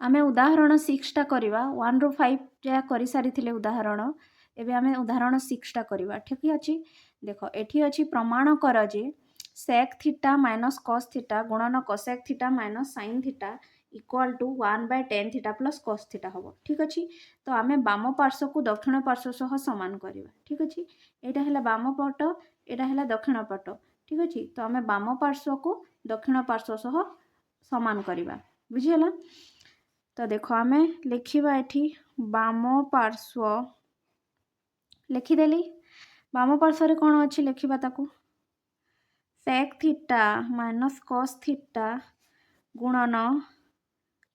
आमे उदाहरण 6 टा करवा 1 ରୁ 5 जा करि सारिथिले उदाहरण एबे आमे उदाहरण 6 टा करवा ठीक अछि। देखो एठी अछि प्रमाण कर जे sec theta minus cos theta गुणन cosec theta minus sin theta equal to 1/tan theta plus cos theta हबो ठीक अछि। तो आमे बाम पार्श्व को दक्षिण पार्श्व सह समान करवा ठीक अछि। एटा हैला बाम पट एटा हैला दक्षिण पट ठीक अछि। तो आमे बाम पार्श्व को दक्षिण पार्श्व सह समान करवा बुझियला। तो देखो आमे लिखिबा एठी बाम पार्श्व लिखिदेली बाम पार्श्व रे कोन अछि लिखिबा ताकू sec theta minus cos theta गुणन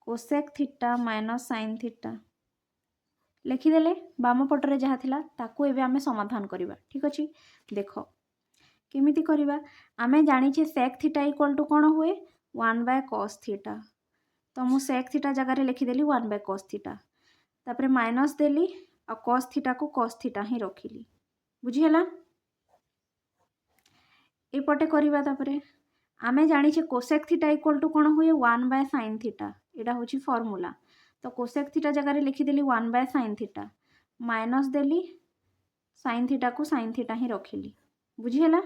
cosec theta minus sin theta लिखिदेले बाम पटरे जहा थिला ताकू एबे आमे समाधान करबा ठीक अछि। देखो केमिति करबा आमे जानि छे sec थीटा इक्वल टू कोन हुए 1/cos थीटा। तो मु sec थीटा जगह रे लिखिदेली 1/cos थीटा तापरे माइनस देली आ cos थीटा को cos थीटा ही रखिली बुझियला। ए पटे करबा तापरे आमे जानि छे cosec थीटा इक्वल टू कोन हुए 1/sin थीटा एडा होची फार्मूला। तो cosec थीटा जगह रे लिखिदेली 1/sin थीटा माइनस देली sin थीटा को sin थीटा ही रखिली बुझियला।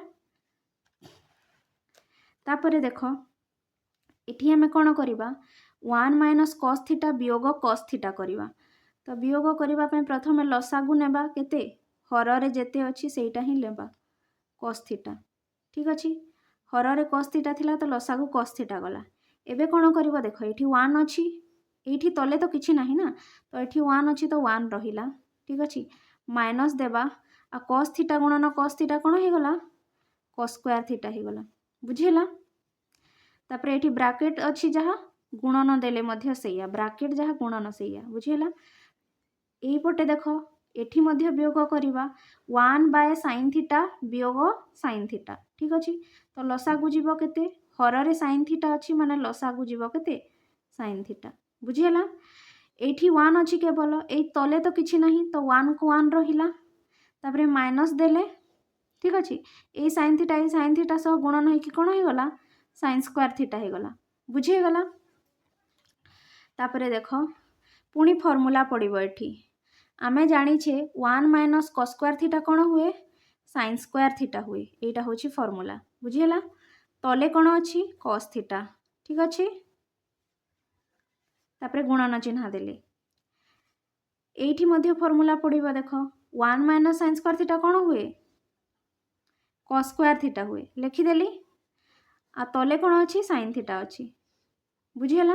तापरे देखो एठी हमें कोन करबा 1 माइनस cos थीटा वियोग cos थीटा करबा। तो वियोग करबा पे प्रथम लसागु नेबा केते हर रे जेते अछि सेटा ही लेबा cos थीटा ठीक अछि। हर रे cos थीटा थिला तो लसागु cos थीटा गला। एबे कोन करबा देखो एठी 1 अछि एठी तले तो किछि नाही ना तो एठी 1 अछि तो 1 रहिला ठीक अछि। माइनस देबा आ cos थीटा गुणन cos थीटा कोन हे गला cos स्क्वायर थीटा हे गला बुझियला। तापरे एठी ब्रैकेट अछि जहा गुणन देले मध्य सेया ब्रैकेट जहा गुणन सेया बुझियला। एही पटे देखो एठी मध्य वियोग करबा 1/sin थीटा वियोग sin थीटा ठीक अछि। तो लसागु जीवो केते हर रे sin थीटा अछि माने लसागु जीवो केते sin थीटा बुझियला। एठी 1 अछि केवल एई तले तो किछि नाही तो 1 को 1 रहिला तापरे माइनस देले ठीक अछि। ए sin थीटा सह गुणन हे कि कोन हे गला sin स्क्वायर थीटा हे गला बुझिए गला। तापरे देखो पुनी फार्मूला पड़िबो एठी आमे जानि छे 1 माइनस cos स्क्वायर थीटा कोन हुए sin स्क्वायर थीटा हुए एटा होची फार्मूला बुझियला। तले कोन अछि cos थीटा ठीक अछि। तापरे गुणन चिन्ह देले एठी मध्य फार्मूला पड़िबो देखो 1 माइनस sin स्क्वायर थीटा कोन हुए cos स्क्वायर थीटा हुए लिखिदेली आ तले कोन अछि sin थीटा अछि बुझियला।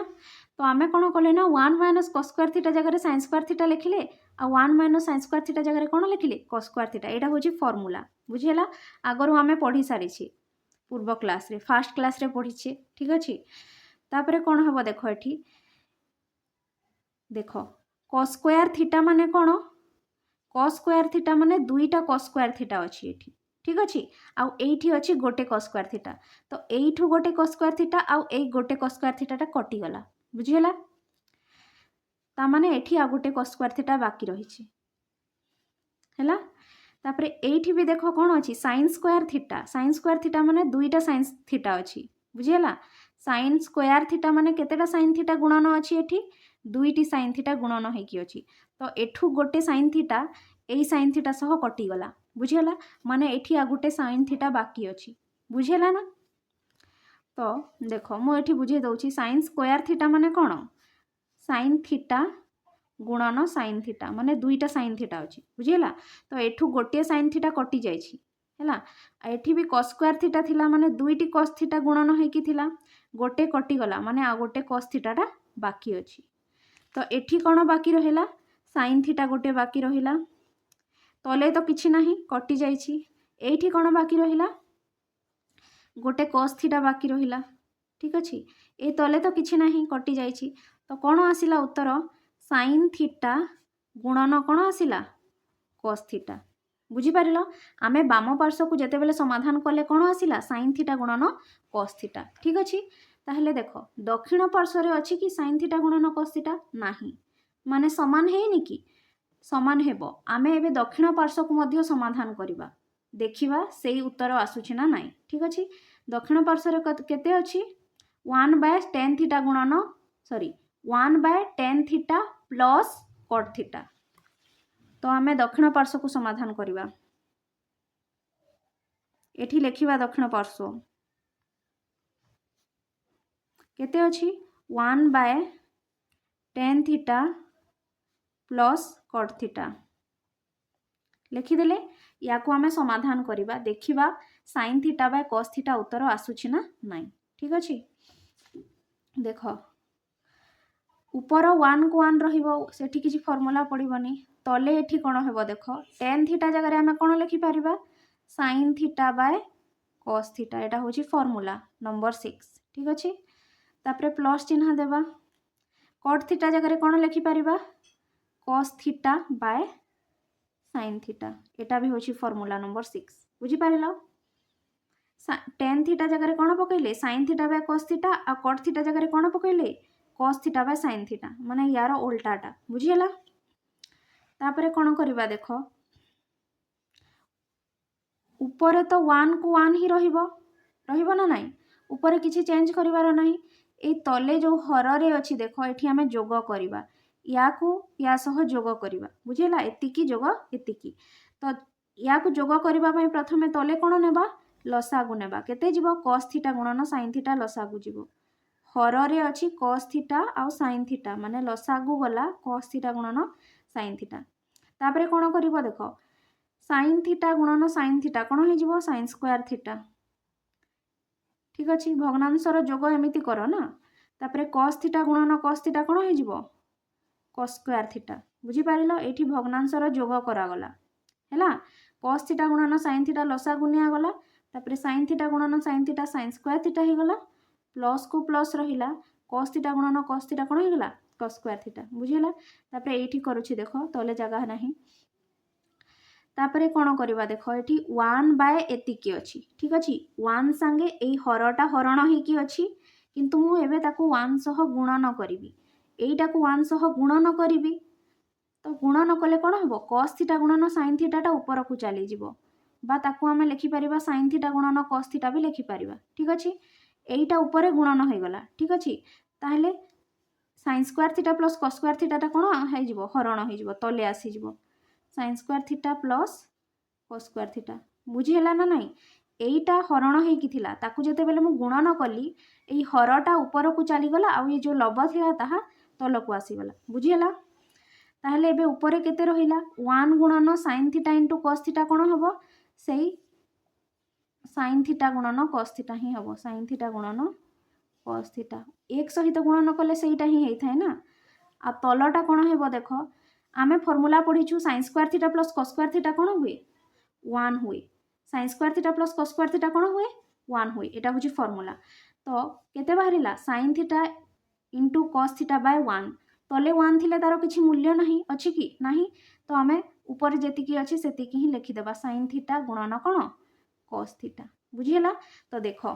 तो आमे कोन कले ना 1 माइनस cos स्क्वायर थीटा जगह रे sin स्क्वायर थीटा लिखिले आ 1 माइनस sin स्क्वायर थीटा जगह रे कोन लिखिले cos स्क्वायर थीटा एटा होची फार्मूला बुझियला। आगरु आमे पढी सारी छी पूर्व क्लास रे फर्स्ट क्लास रे पढी छी ठीक अछि। तापरे कोन हबो देखो एठी देखो cos स्क्वायर थीटा माने कोन cos स्क्वायर थीटा माने दुईटा cos स्क्वायर थीटा अछि एठी ठीक अछि। आउ एठी अछि गोटे cos स्क्वायर थीटा तो एठू गोटे cos स्क्वायर थीटा आउ एई गोटे cos स्क्वायर थीटा टा कटि गला बुझियला। ता माने एठी आ गोटे cos स्क्वायर थीटा बाकी रहिछि हैला। तापरे एठी भी देखो कोन अछि sin स्क्वायर थीटा माने दुईटा sin थीटा अछि बुझियला। sin स्क्वायर थीटा माने केतेटा sin थीटा गुणन अछि एठी दुईटी sin थीटा गुणन हे कि अछि। तो एठू गोटे sin थीटा एई sin थीटा सह कटि गला बुझियला माने एठी आ गोटे sin थीटा बाकी अछि बुझियला ना। तो देखो मु एठी बुझे दउची sin स्क्वायर थीटा माने कोन sin थीटा गुणन sin थीटा माने दुईटा sin थीटा अछि बुझियला। तो एठू गोटे sin थीटा कटि जाइछि हैला एठी भी cos स्क्वायर थीटा थिला माने दुईटी cos थीटा गुणन हे कि थिला गोटे कटि गला माने आ गोटे cos थीटा टा बाकी अछि। तो एठी कोन बाकी रहिला sin थीटा गोटे बाकी रहिला तले तो किछि नाही कटि जाइछि। एठी कोन बाकी रहिला गोटे cos थीटा बाकी रहिला ठीक अछि। ए तले तो किछि नाही कटि जाइछि तो कोन आसिला उत्तर sin थीटा गुणन कोन आसिला cos थीटा बुझी पारिलो। आमे बाम पार्श्व को जेते बेले समाधान कले कोन आसिला sin थीटा गुणन cos थीटा ठीक अछि। ताहले देखो दक्षिण पार्श्व रे अछि कि sin थीटा गुणन cos थीटा नाही माने समान हेनी कि समान हेबो। आमे एबे दक्षिण पार्श्व को मध्य समाधान करिबा देखिबा सेही उत्तर आसुछि ना नाही ठीक अछि। दक्षिण पार्श्व रे केते अछि 1/tan थीटा गुणन 1/tan θ प्लस cot θ। तो आम दक्षिण पार्श्व को समाधान करवा। एठी लिखिबा दक्षिण पार्श्व केते अछि 1/tan θ प्लस cot θ लिखिदेले। या को आमे समाधान करवा देखिबा sin θ बाय cos θ उत्तर आसुछि ना नाही। ठीक अछि देख ऊपर 1 को 1 रहिबो सेठी किछि फार्मूला पड़िबनी तले एठी कोन हेबो देख tan θ जगह रे आमे कोन लिखि परिबा sin θ बाय cos θ एटा होछि फार्मूला नंबर 6। ठीक अछि तापरे प्लस चिन्ह देबा cot θ जगह रे कोन लिखि परिबा cos θ बाय sin θ एटा भी होछि फार्मूला नंबर 6 बुझी पारिलो। tan θ जगह रे कोन पकैले sin θ बाय cos θ आ cot θ जगह रे कोन पकैले cos θ बाय sin θ माने यार उल्टाटा बुझी हला। तापरे कोन करबा देख ऊपर तो 1 को 1 ही रहिबो ना नाही ऊपर किछि चेंज करिवार नाही। ए तले जो हर रे अछि देखो एठी हमें जोग करबा या को या सह जोग करबा बुझिला एतिकी जोग एतिकी। तो या को जोग करबा पय प्रथमे तले कोन नेबा लसागु नेबा केते जीवो cos θ गुणन sin θ लसागु जीवो हर रे अछि cos θ आ sin θ माने लसागु गला cos θ गुणन sin θ। तापरे कोन करबो देखो sin θ गुणन sin θ कोन हे जीवो sin स्क्वायर θ। ठीक अछि भग्नांशर जोग एमिति करो ना। तापरे cos θ गुणन cos θ कोन हे जीवो cos स्क्वायर θ बुझी पारिलो। एठी भग्नांशर जोग करा गला हैला cos θ गुणन sin θ लसागु निया गला तापरे sin θ गुणन sin θ sin स्क्वायर θ हे गला प्लस को प्लस रहिला cos θ गुणन cos θ कोन हे गला cos स्क्वायर θ बुझिला। तापरे एठी करूछि देखो तले जगह नाही तापरे कोन करबा देखो एठी 1 बाय एतिकी अछि। ठीक अछि 1 संगे एई हरटा हरण हे की अछि किंतु मु एबे ताकू 1 सह गुणन करिवि एईटा को 1 सह गुणन करिवि तो गुणन कले कोन हबो cos θ गुणन sin θ टा ऊपर को चली जिवो बा ताकू आमे लिखि परिबा sin θ गुणन cos θ भी लिखि परिबा। ठीक अछि एईटा ऊपर गुणन हे गला। ठीक अछि ताहले sin square θ plus cos square θ टा कोन हे जिवो हरण हे जिवो तले आसी जिवो sin square θ plus cos square θ बुझी हला ना नाही। एईटा हरण हे कि थिला ताकू जते बेले मु गुणन कली एई हरटा ऊपर को चली गला आ ये जो लब थिला ताहा तल को आसी गला बुझी हला। ताहले एबे ऊपर केते रहिला 1 गुणन sin θ * cos θ कोन हबो सेई sin θ गुणन cos θ ही हबो sin θ गुणन cos θ एक सहित गुणन कले सेईटा ही हेई थाए ना। आ तलटा कोन हेबो देखो आमे फार्मूला पढिछु sin square θ plus cos square θ कोन हुए 1 हुए sin square θ plus cos square θ कोन हुए 1 हुए एटा होची फार्मूला। तो केते बाहरिला sin θ * cos θ बाय 1 तले 1 थिले तारो किछि मूल्य नाही अछि कि नाही तो आमे ऊपर जेतिकी अछि सेतिकी ही लिखि देबा sin θ गुणन कोन cos θ बुझिला। तो देखो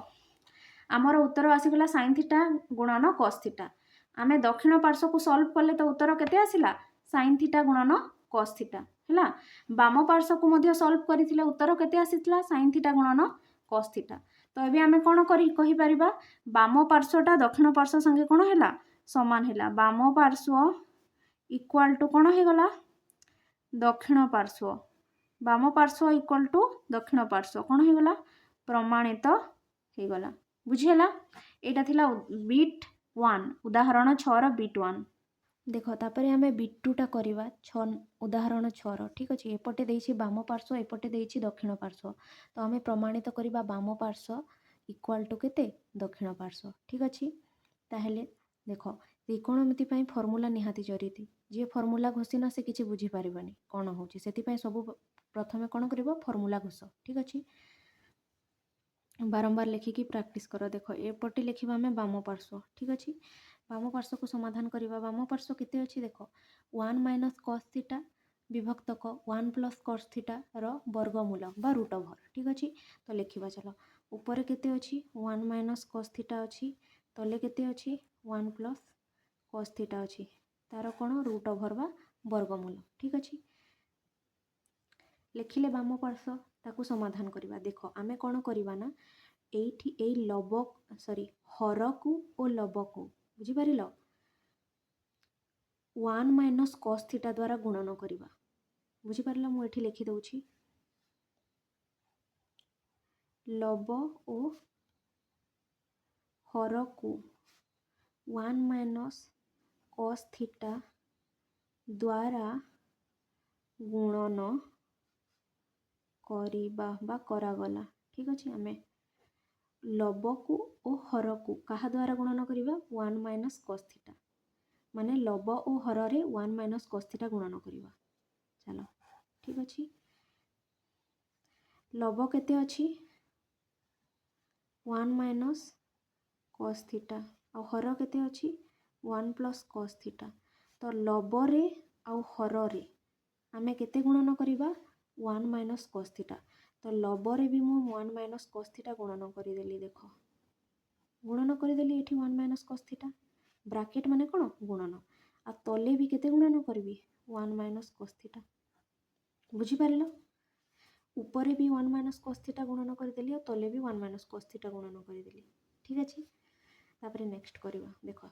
आमर उत्तर आसीगला sin θ गुणन cos θ आमे दक्षिण पार्श्व को सॉल्व करले तो उत्तर केते आसिला sin θ गुणन cos θ हैला। बाम पार्श्व को मध्य सॉल्व करिथिले उत्तर केते आसीतला sin θ गुणन cos θ। तो एबे आमे कोन करि कहि परिबा बाम पार्श्वटा दक्षिण पार्श्व संगे कोन हैला समान हैला बाम पार्श्व इक्वल टू कोन हे गला दक्षिण पार्श्व बाम पार्श्व इक्वल टू दक्षिण पार्श्व कोन हे गला प्रमाणित हे गला बुझिला। एटा थिला बिट 1 उदाहरण 6 रो बिट 1 देखो तापरे आमे बिट 2 टा करबा 6 उदाहरण 6 रो। ठीक अछि एपटे देइछि बाम पार्श्व एपटे देइछि दक्षिण पार्श्व तो आमे प्रमाणित करबा बाम पार्श्व इक्वल टू केते दक्षिण पार्श्व। ठीक अछि ताहेले देखो त्रिकोणमिति पई फार्मूला निहाती जरूरी जे फार्मूला घोषिना से किछि बुझी परिबनी कोन होची सेति पई सब प्रथमे कोन करबो फार्मूला घोष। ठीक अछि बारंबार लिखिकी प्रैक्टिस करो। देखो एपटे लिखिबा हमें बाम पार्श्व। ठीक अछि बाम पार्श्व को समाधान करबा बाम पार्श्व केते अछि देखो 1 - cos θ विभक्तक 1 + cos θ रो वर्गमूल बा रूट ओवर। ठीक अछि तो लिखिबा चलो ऊपर केते अछि 1 - cos θ अछि तले केते अछि 1 + cos θ अछि तार कोन रूट ओवर बा वर्गमूल। ठीक अछि लिखिले बाम पार्श्व ताकू समाधान करबा। देखो आमे कोन करबा ना एठी लब सॉरी हर को ओ लब को बुझी पारिलो 1 माइनस कॉस थीटा द्वारा गुणन करवा बुझीपार मुझे लिखी दूची लब ओ हर को 1 माइनस कॉस थीटा द्वारा गुणन करवा करागला ठीक अच्छे आम लब को और हर को क्या द्वारा गुणन करवा 1 माइनस कॉस थीटा माने लब और हर रे 1 माइनस कॉस थीटा गुणन करवा चलो ठीक अच्छे लब केते अच्छी 1 माइनस कॉस थीटा और हर केते अच्छी 1 प्लस कॉस थीटा तो लब रे आउ हर रे आमे केते गुणन करवा 1 माइनस कॉस थीटा तो लब रे भी मु 1 माइनस कॉस थीटा गुणन करदेली देख गुणन करदेली ये 1 माइनस कॉस थीटा ब्राकेट माने कौन गुणन आ तले भी केते गुणन करी 1 माइनस कॉस थीटा बुझीपार ऊपर भी 1 माइनस कॉस थीटा गुणन करदेली और तले भी 1 माइनस कॉस थीटा गुणन करदेली ठीक अच्छे तापर नेक्स्ट करवा देख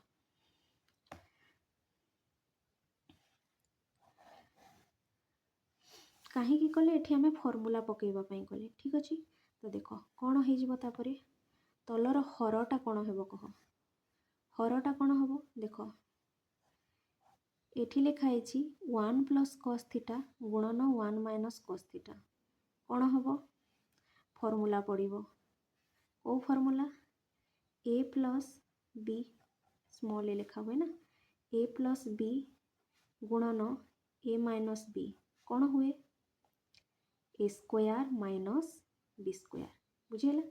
कहीं कले ये आम फर्मूला पकईवाई कले ठीक अच्छे तो देख कौन हो तलर हरटा कौन हो कह हरटा कौन हम देख ये लिखाई 1 प्लस कॉस थीटा गुणन 1 माइनस कॉस थीटा कौन हम फर्मूला पड़ो कौ फर्मूला ए प्लस बी स्मॉल ए लिखा हुए ना ए प्लस बी गुणन ए माइनस बी कौन हुए ए स्क्वायर माइनस बी स्क्वायर बुझीगला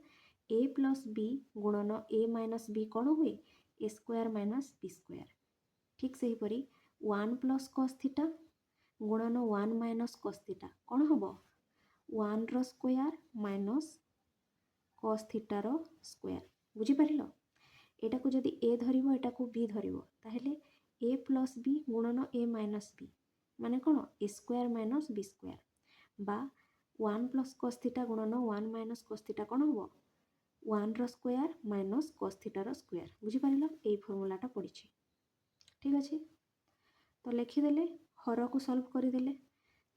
ए प्लस बी गुणन ए माइनस बी कौन हुए ए स्क्वायर माइनस बी स्क्वायर ठीक से हीपरी 1 प्लस कॉस थीटा गुणन 1 माइनस कॉस थीटा कौन हम 1 रो square minus cos theta rho square बुझीपार एटा को जदि ए धरिबो एटा को बी धरिबो ताहेले ए प्लस बी गुणन ए माइनस बी माने कौन ए स्क्वायर माइनस बी स्क्वायर बा 1 प्लस कॉस थीटा गुणन 1 माइनस कॉस थीटा कौन हम 1 रो square minus cos theta rho square बुझीपार ये फर्मूलाटा पड़ी ठीक अच्छे तो लिखिदेले हर को सॉल्व करदेले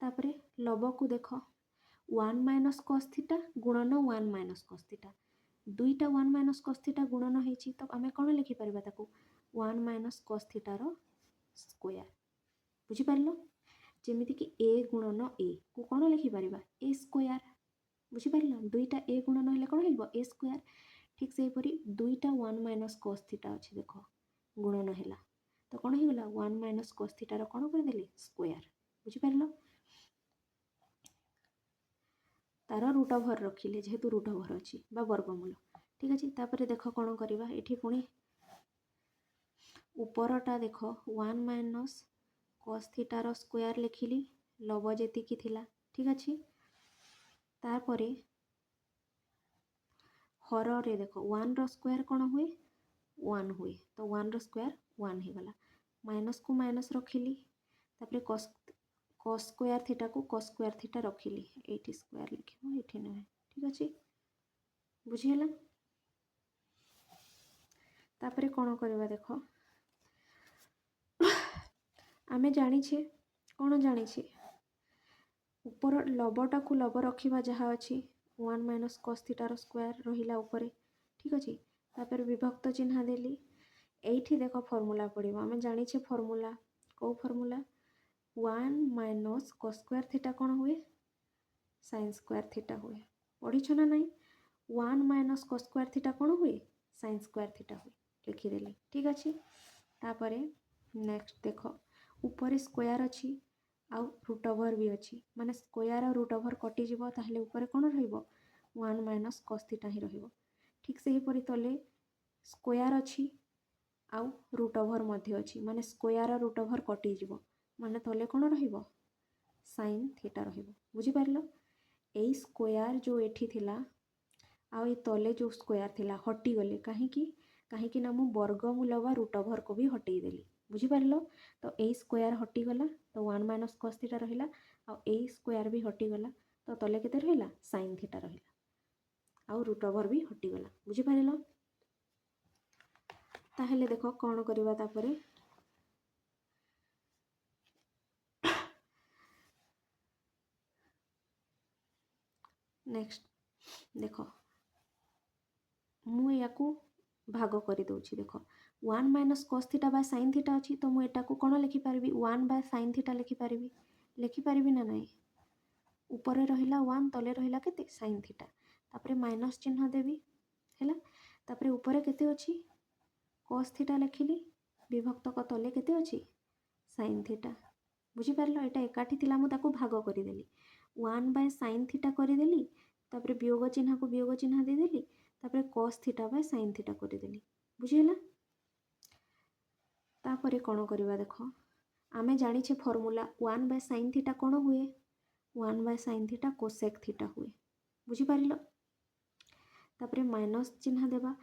तापरे लब को देख 1 माइनस कॉस थीटा गुणन 1 माइनस कॉस थीटा दुईटा 1 माइनस कॉस थीटा गुणन होइछि तो आमे कौन लिखिपर ताको 1 minus cos theta rho square बुझीपार जमीती कि ए गुणन ए को कौन लिखिपर ए स्क्वायर बुझीपार दुईटा ए गुणन हेले कौन हो ए स्क्वायर ठीक से हीपरी दुईटा 1 माइनस कॉस थीटा अच्छे देख गुणन है तो कौन हो गला 1 माइनस कॉस थीटा रो कौन करदेली स्क्वायर बुझीपार तार रूट ओवर रखिले जेहेतु रूट ओवर अच्छी वर्गमूल ठीक अच्छे तापर देख कौन करवा ये पुणी उपरटा देख 1 minus cos theta rho square लिखिली लब जेतिकी थिला ठीक अच्छे तापरे हर रे देख 1 रो स्क्वायर कौन हुए 1 हुए तो 1 रो स्क्वायर 1 हो गला माइनस को माइनस रखिली तापरे कॉस कॉस स्क्वायर थीटा को कॉस स्क्वायर थीटा रखिली एटी स्क्वायर लिखिबो एटी नहे ठीक अच्छे बुझीगला तापरे कौन करवा देख आमे जानिछे कौन जानिछे ऊपर लबटा को लब रखा जहाँ अच्छी 1 minus cos theta rho square रहिला ऊपर ठीक अच्छे तापर विभक्त चिन्ह देली एठी देख फर्मूला पड़ो आमे जानिछे फर्मूला कौ formula 1 minus cos square theta कौन हुए साइन स्क्वायर थीटा हुए पढ़ीछ ना नहीं 1 माइनस कॉस स्क्वायर थीटा कौन हुए साइन स्क्वायर थीटा हुए लिखिदेली ठीक अच्छे तापर नेक्स्ट देख ऊपर स्क्वायर अच्छी आउ रूट ओवर भी अच्छी माने स्क्वायर और रूट ओवर कटिଯିବ ताहले ऊपर कौन रहिबो 1 माइनस कॉस थीटा ही रहिबो ठीक से हीपरी तले स्क्वायर अच्छी आउ रूट ओवर मध्य अच्छी माने स्क्वायर और रूट ओवर कटिଯିବ माने तले कौन रहिबो साइन थीटा रहिबो बुझीपार एई स्क्वायर जो एठी थिला आउ ए तले जो स्क्वायर थिला हटी गले कहीं ना मु वर्गमूल वा रूट ओवर को भी हटई देली बुझीपार तो ए स्क्वायर हटीगला तो 1 माइनस कॉस थीटा रहिला आ ए स्क्वायर भी हटीगला तो तले केते रहिला साइन थीटा रहिला आउ रूट ओवर भी हटीगला बुझीपार ताहेले देख कौन करवा तापरे नेक्स्ट देख मुझे भाग कर दूची देख 1 minus cos theta by sine theta अच्छी तो मुझे कौन लिखिपारि 1 बाय साइन थीटा लिखिपारि ना नहीं ऊपर रहा 1 तले रहा के साइन थीटा तापर माइनस चिन्ह देवी है तापर ऊपर केते अच्छी कॉस थीटा लिखिली विभक्त तले केते अच्छी साइन थीटा बुझीपार यहाँ एकाठी थी मुझे भाग करदेली 1 बाय साइन थीटा करदेली तापर वियोग चिन्ह को वियोग चिन्ह देदेली तापर cos theta by sine theta करदेली बुझीगला तापर कौन करवा देख आमे जानिछे फॉर्मूला 1 बाय साइन थीटा कौन हुए 1 by sine theta cosec theta हुए बुझीपार तापर माइनस चिन्ह देवा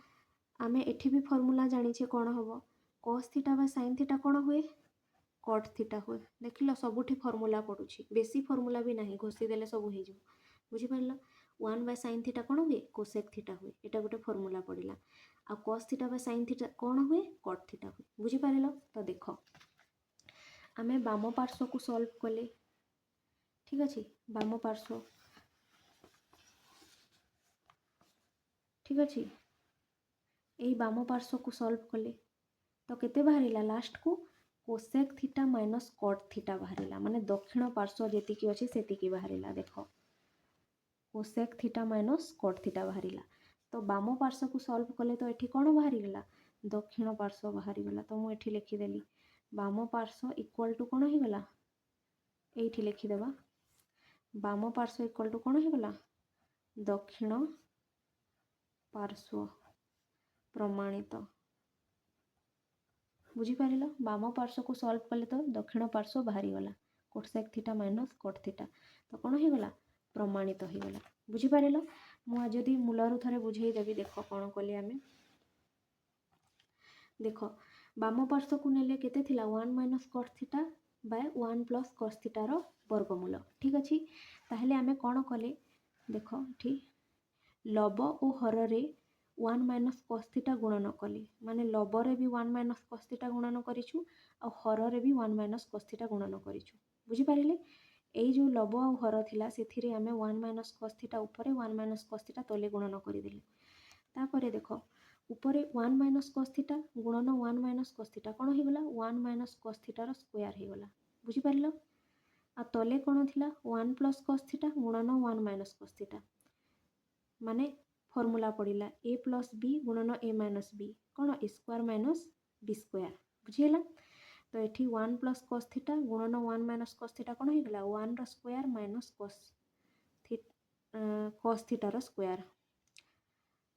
आमे एठी भी फॉर्मूला जानिछे कौन हम cos theta by sine theta कौन हुए कट थीटा हुए देख लो सबुठी फॉर्मूला पड़ुछि बेसी फॉर्मूला भी नहीं घोषी देले सब हो बुझीपार 1 बाय साइन थीटा कौन हुए कोसेक थीटा हुए यहाँ गोटे फॉर्मूला पड़ा आ cos theta by sine theta कौन हुए कट थीटा हुए बुझीपार तो देख आमे बाम पार्श्व को सॉल्व कले ठीक अच्छे बाम पार्श्व ठीक अच्छे यही बाम पार्श्व को सॉल्व कले तो केते बाहरिला लास्ट को cosec theta minus cot theta बाहरिला माने दक्षिण पार्श्व जेतिकी अच्छी सेतिकी बाहरिला देख cosec theta minus cot theta बाहरिला तो बाम पार्श्व को सॉल्व कले तो ये कौन बाहरीगला दक्षिण पार्श्व बाहरीगला तो मुझे लिखिदेली बाम पार्श्व इक्वल टू कौन होगला ये लिखिदेवा बाम पार्श्व इक्वल टू कौन होगला दक्षिण पार्श्व प्रमाणित बुझीपार बाम पार्श्व को सॉल्व कले तो दक्षिण पार्श्व बाहरीगला cosec theta minus cot theta तो कौन होगला प्रमाणित होगला बुझीपार मुझे मूलर थे बुझेदेवी देख कौन कले आम देख बाम पार्श्व को नेले केते थिला 1 minus cot theta by 1 plus cos थीटार वर्गमूल ठीक अच्छे ताहले आमे कौन कले देख ये लब और हर 1 माइनस कस थीटा गुणन कले माने लबरे भी 1 माइनस कस थीटा गुणन करिछु और हर भी 1 माइनस कस थीटा गुणन करिछु बुझीपारे यही जो लब आ हर थिला सेथिरे आमे 1 माइनस कस थीटा ऊपर 1 माइनस कस थीटा तले गुणन करदेलु तापर देख ऊपर 1 माइनस कस थीटा गुणन 1 माइनस कस थीटा कौन होगला 1 माइनस कस थीटार स्क्वायर होगला बुझीपार आ तले कौन थिला 1 प्लस कस थीटा गुणन 1 माइनस कस थीटा माने फॉर्मूला पड़ा ए प्लस बी गुणन ए माइनस बी कौन ए स्क्वायर माइनस बी स्क्वायर बुझीगला तो ये 1 प्लस कस थीटा गुणन 1 माइनस कस थीटा कौन होगला 1 रो स्क्वायर माइनस कस थीटार स्क्वायर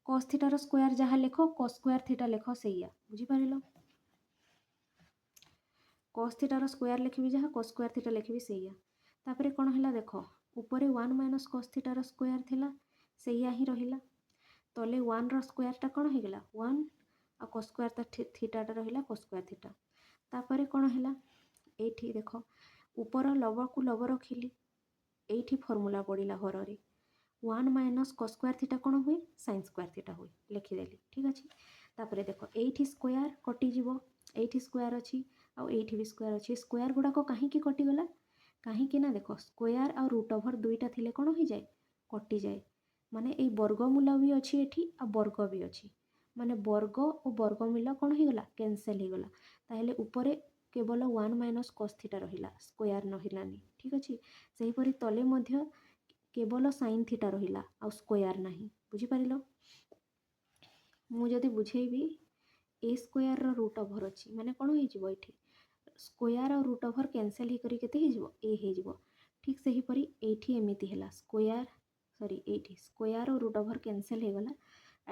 कस थीटार स्क्वायर जहाँ लेख कस स्क्वायर थीटा लेख से बुझीपार कस थीटार स्क्वायर लिखी जहाँ कस स्क्वायर थीटा लिखी से तापर कौन है देख ऊपर 1 माइनस कस थीटार स्क्वायर थिला से ही रहिला तले 1 रो स्क्वायरटा कौन होगला 1 आ कस स्क्वायर थीटाटा रहिला कस स्क्वायर थीटा तापर कौन है ये देख ऊपर लब को लब रखिली ये फॉर्मूला पड़ा हर 1 माइनस कस स्क्वायर थीटा कौन हुए साइन स्क्वायर थीटा हुए लिखिदेली ठीक अच्छे तापर देख ये स्क्वायर कटिଯିव ये स्क्वायर अच्छी आउ ये भी स्क्वायर अच्छी स्क्वायर गुड़ाक कहीं कटिगला कहीं ना देख स्क्वायर आ रूट ओवर दुईटा थिले कौन हो जाए कटि जाए माने ये वर्गमूल भी अच्छी एठी आ वर्ग भी अच्छी माने वर्ग और वर्गमूल कौन होगला कैंसल होगला ताहले ऊपर केवल 1 माइनस कस थीटा रहिला स्क्वायर नहिलानी ठीक अच्छे सेहीपरि तले मध्य केवल साइन थीटा रहिला आ स्क्वायर नाही बुझीपारिल मुझे बुझेबी ए स्क्वायर रूट ओवर अच्छी माने कौन हो ये स्क्वायर और रूट ओवर कैंसल होकर केते हो ठीक से हीपरी एठी एमिति हैला स्क्वायर सॉरी एठी स्क्वायर और रूट ओवर कैंसल होगला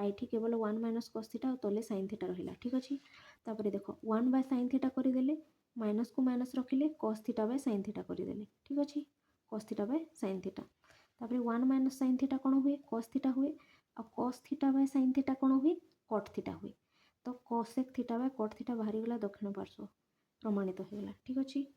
एठी केवल 1 माइनस कस थीटा और तले साइन थीटा रहिला ठीक अच्छे तापर देख 1 बाय साइन थीटा करदेले माइनस को माइनस रखिले cos theta by sine theta करदेले ठीक अच्छे cos theta by sine theta तापर 1 माइनस साइन थीटा कौन हुए कस थीटा हुए और cos theta by sine theta कौन हुए कट थीटा हुए तो cosec theta by cot theta बाहरी गला दक्षिण पार्श्व प्रमाणित होगला ठीक अच्छे।